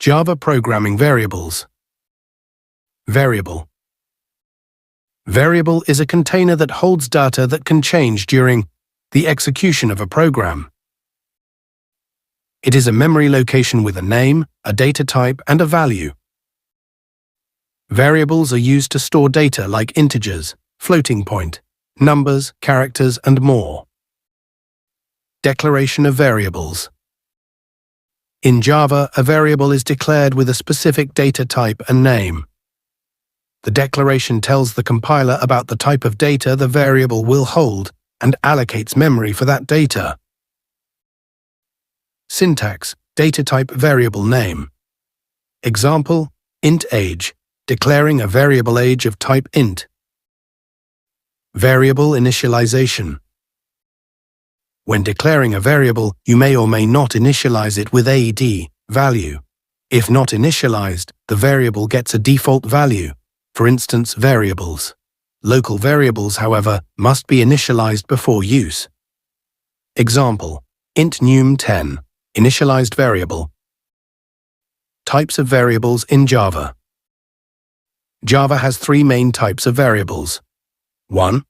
Java programming variables. Variable. Variable is a container that holds data that can change during the execution of a program. It is a memory location with a name, a data type, and a value. Variables are used to store data like integers, floating point, numbers, characters, and more. Declaration of variables. In Java, a variable is declared with a specific data type and name. The declaration tells the compiler about the type of data the variable will hold and allocates memory for that data. Syntax: data type variable name. Example: int age, declaring a variable age of type int. Variable initialization. When declaring a variable, you may or may not initialize it with AD value. If not initialized, the variable gets a default value, for instance variables. Local variables, however, must be initialized before use. Example: int num10, initialized variable. Types of variables in Java. Java has three main types of variables. 1.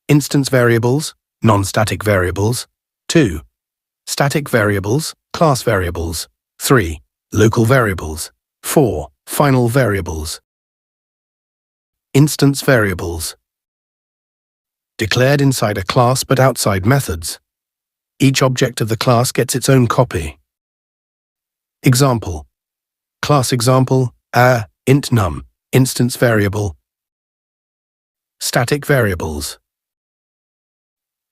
Instance variables, non-static variables. 2. Static variables, class variables. 3. Local variables. 4. Final variables. Instance variables. Declared inside a class but outside methods. Each object of the class gets its own copy. Example: class example, int num, instance variable. Static variables.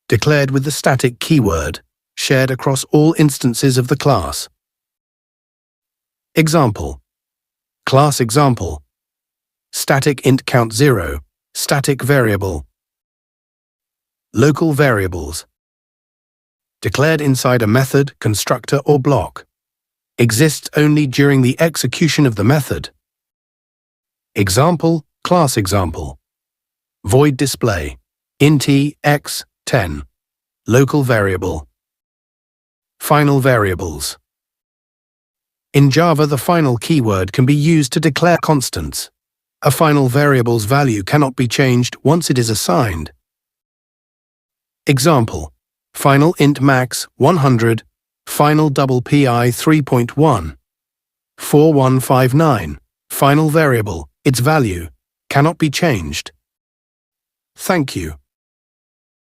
Declared with the static keyword, shared across all instances of the class. Example: class example. Static int count 0, static variable. Local variables. Declared inside a method, constructor, or block. Exists only during the execution of the method. Example: class example. Void display. Int x 10. Local variable. Final variables. In Java, the final keyword can be used to declare constants. A final variable's value cannot be changed once it is assigned. Example: final int max 100, final double pi 3.1, 4159. Final variable, its value, cannot be changed. Thank you.